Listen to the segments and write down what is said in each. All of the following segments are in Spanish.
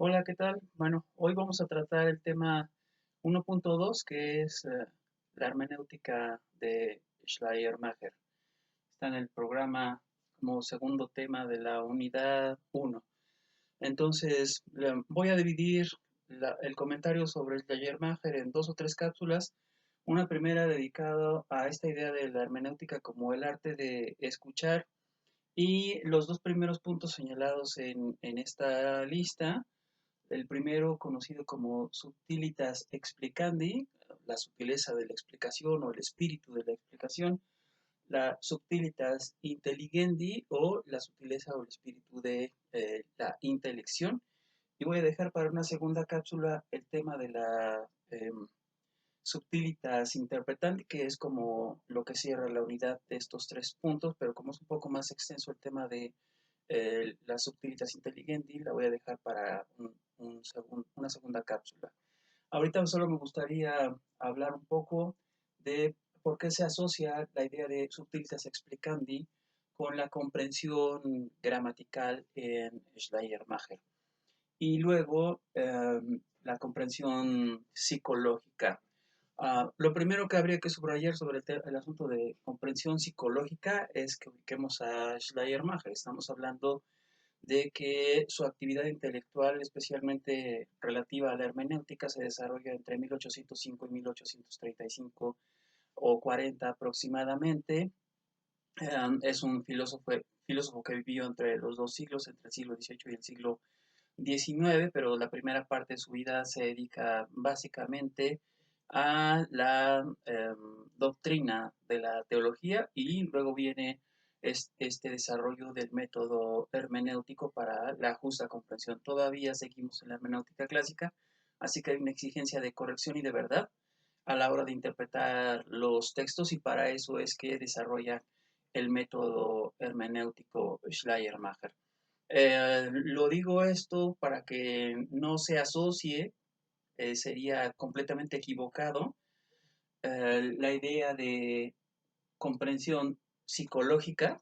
Hola, ¿qué tal? Bueno, hoy vamos a tratar el tema 1.2, que es la hermenéutica de Schleiermacher. Está en el programa como segundo tema de la unidad 1. Entonces, voy a dividir el comentario sobre Schleiermacher en dos o tres cápsulas. Una primera dedicada a esta idea de la hermenéutica como el arte de escuchar, y los dos primeros puntos señalados en esta lista. El primero, conocido como subtilitas explicandi, la sutileza de la explicación o el espíritu de la explicación; la subtilitas intelligendi, o la sutileza o el espíritu de la intelección. Y voy a dejar para una segunda cápsula el tema de la subtilitas interpretandi, que es como lo que cierra la unidad de estos tres puntos, pero como es un poco más extenso el tema de las subtilitas intelligendi, la voy a dejar para una segunda cápsula. Ahorita solo me gustaría hablar un poco de por qué se asocia la idea de subtilitas explicandi con la comprensión gramatical en Schleiermacher. Y luego la comprensión psicológica. Lo primero que habría que subrayar sobre el asunto de comprensión psicológica es que ubiquemos a Schleiermacher. Estamos hablando de que su actividad intelectual, especialmente relativa a la hermenéutica, se desarrolla entre 1805 y 1835 o 40 aproximadamente. Es un filósofo que vivió entre los dos siglos, entre el siglo XVIII y el siglo XIX, pero la primera parte de su vida se dedica básicamente a la doctrina de la teología, y luego viene este desarrollo del método hermenéutico para la justa comprensión. Todavía seguimos en la hermenéutica clásica, así que hay una exigencia de corrección y de verdad a la hora de interpretar los textos, y para eso es que desarrolla el método hermenéutico Schleiermacher. Lo digo esto para que no se asocie, sería completamente equivocado, la idea de comprensión psicológica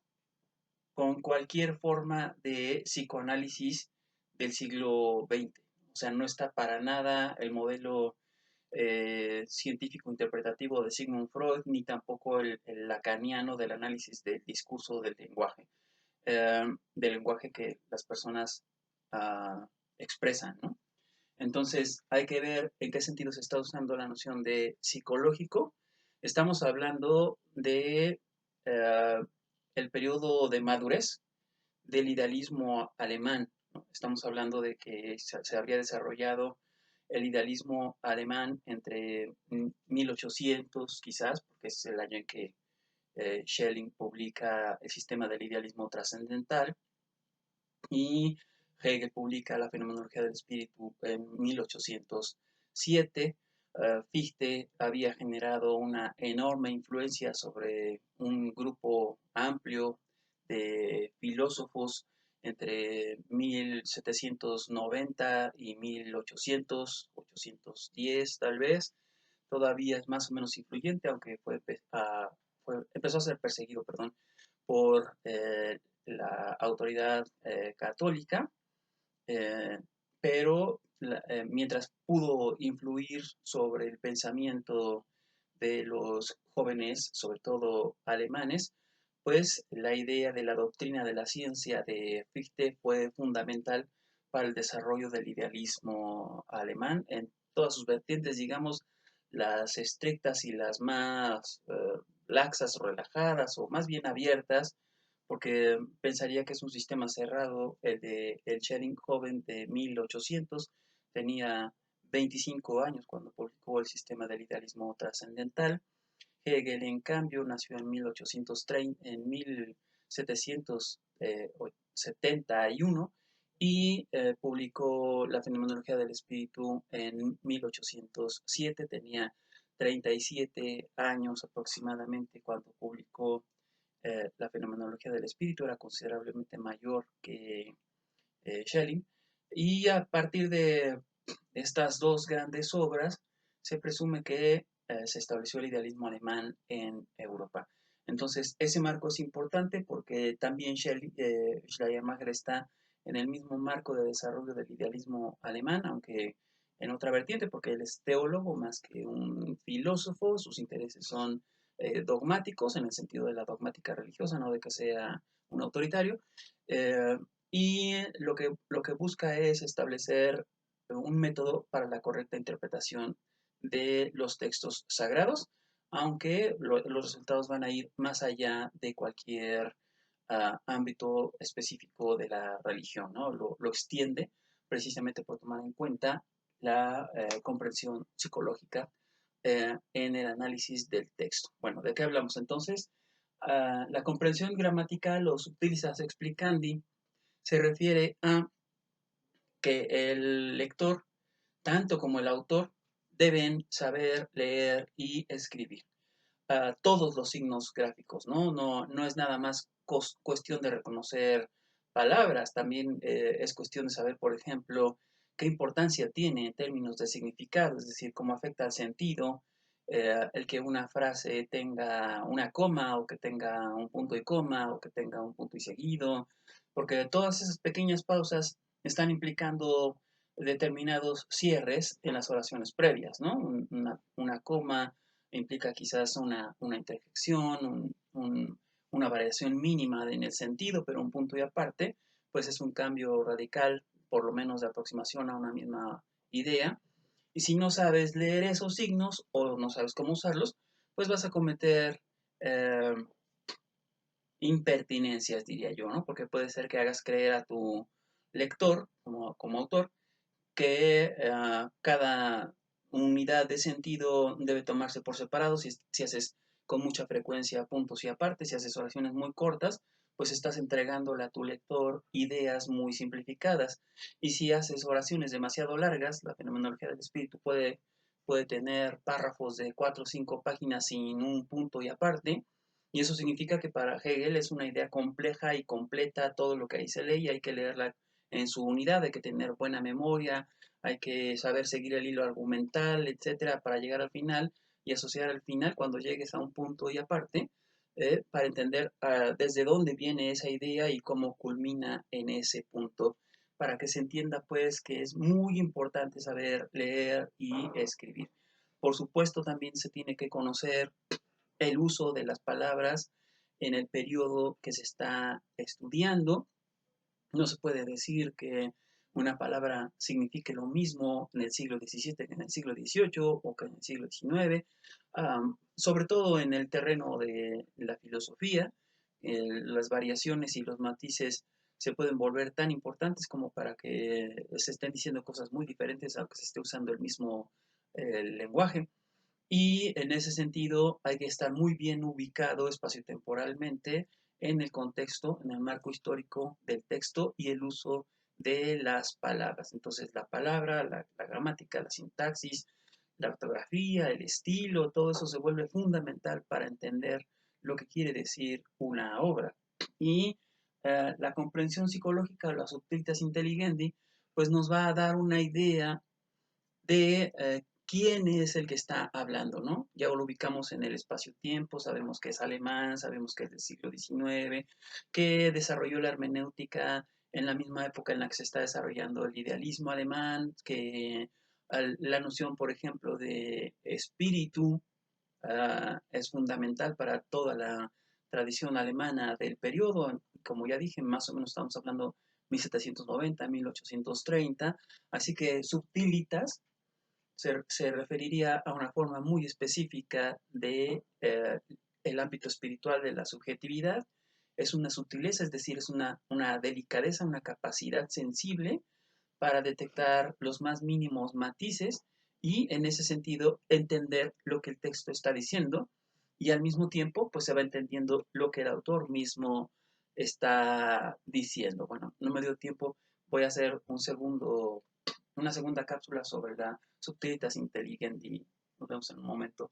con cualquier forma de psicoanálisis del siglo XX. O sea, no está para nada el modelo científico interpretativo de Sigmund Freud, ni tampoco el lacaniano del análisis del discurso del lenguaje que las personas expresan, ¿no? Entonces, hay que ver en qué sentido se está usando la noción de psicológico. Estamos hablando de el periodo de madurez del idealismo alemán, ¿no? Estamos hablando de que se habría desarrollado el idealismo alemán entre 1800, quizás, porque es el año en que Schelling publica el sistema del idealismo trascendental, y Hegel publica la fenomenología del espíritu en 1807. Fichte había generado una enorme influencia sobre un grupo amplio de filósofos entre 1790 y 1800, 810 tal vez. Todavía es más o menos influyente, aunque empezó a ser perseguido, perdón, por la autoridad católica, eh, pero mientras pudo influir sobre el pensamiento de los jóvenes, sobre todo alemanes, pues la idea de la doctrina de la ciencia de Fichte fue fundamental para el desarrollo del idealismo alemán en todas sus vertientes, digamos, las estrictas y las más laxas o relajadas, o más bien abiertas, porque pensaría que es un sistema cerrado. El de el Schelling joven de 1800 tenía 25 años cuando publicó el sistema del idealismo trascendental. Hegel, en cambio, nació en 1830, en 1771, y publicó la fenomenología del espíritu en 1807. Tenía 37 años aproximadamente cuando publicó la fenomenología del espíritu. Era considerablemente mayor que Schelling, y a partir de estas dos grandes obras se presume que se estableció el idealismo alemán en Europa. Entonces, ese marco es importante porque también Schleiermacher está en el mismo marco de desarrollo del idealismo alemán, aunque en otra vertiente, porque él es teólogo más que un filósofo. Sus intereses son dogmáticos, en el sentido de la dogmática religiosa, no de que sea un autoritario. Eh, y lo que busca es establecer un método para la correcta interpretación de los textos sagrados, aunque los resultados van a ir más allá de cualquier ámbito específico de la religión, ¿no? Lo extiende precisamente por tomar en cuenta la comprensión psicológica en el análisis del texto. Bueno, ¿de qué hablamos entonces? La comprensión gramatical o subtilis explicandi se refiere a que el lector, tanto como el autor, deben saber leer y escribir todos los signos gráficos, ¿no? No es nada más cuestión de reconocer palabras, también es cuestión de saber, por ejemplo, qué importancia tiene en términos de significado, es decir, cómo afecta al sentido, el que una frase tenga una coma o que tenga un punto y coma o que tenga un punto y seguido, porque todas esas pequeñas pausas están implicando determinados cierres en las oraciones previas, ¿no? Una coma implica quizás una interjección, una variación mínima en el sentido, pero un punto y aparte, pues es un cambio radical, por lo menos de aproximación a una misma idea. Y si no sabes leer esos signos o no sabes cómo usarlos, pues vas a cometer eh, impertinencias, diría yo, ¿no? Porque puede ser que hagas creer a tu lector, como autor, que cada unidad de sentido debe tomarse por separado. Si haces con mucha frecuencia puntos y aparte, si haces oraciones muy cortas, pues estás entregándole a tu lector ideas muy simplificadas. Y si haces oraciones demasiado largas, la fenomenología del espíritu puede tener párrafos de 4 o 5 páginas sin un punto y aparte. Y eso significa que para Hegel es una idea compleja y completa todo lo que ahí se lee y hay que leerla en su unidad, hay que tener buena memoria, hay que saber seguir el hilo argumental, etcétera, para llegar al final y asociar al final cuando llegues a un punto y aparte, para entender desde dónde viene esa idea y cómo culmina en ese punto, para que se entienda pues que es muy importante saber leer y escribir. Por supuesto, también se tiene que conocer el uso de las palabras en el periodo que se está estudiando. No se puede decir que una palabra signifique lo mismo en el siglo XVII que en el siglo XVIII o que en el siglo XIX, sobre todo en el terreno de la filosofía. Las variaciones y los matices se pueden volver tan importantes como para que se estén diciendo cosas muy diferentes aunque se esté usando el mismo lenguaje. Y en ese sentido hay que estar muy bien ubicado espaciotemporalmente en el contexto, en el marco histórico del texto y el uso de las palabras. Entonces la palabra, la gramática, la sintaxis, la ortografía, el estilo, todo eso se vuelve fundamental para entender lo que quiere decir una obra. Y la comprensión psicológica, la subtiltas intelligendi, pues nos va a dar una idea de quién es el que está hablando, ¿no? Ya lo ubicamos en el espacio-tiempo, sabemos que es alemán, sabemos que es del siglo XIX, que desarrolló la hermenéutica en la misma época en la que se está desarrollando el idealismo alemán, que la noción, por ejemplo, de espíritu es fundamental para toda la tradición alemana del periodo. Como ya dije, más o menos estamos hablando 1790, 1830, así que subtilitas se referiría a una forma muy específica de el ámbito espiritual de la subjetividad. Es una sutileza, es decir, es una delicadeza, una capacidad sensible para detectar los más mínimos matices y en ese sentido entender lo que el texto está diciendo y al mismo tiempo pues se va entendiendo lo que el autor mismo está diciendo. Bueno, no me dio tiempo, voy a hacer una segunda cápsula sobre la subtilitas intelligendi. Nos vemos en un momento.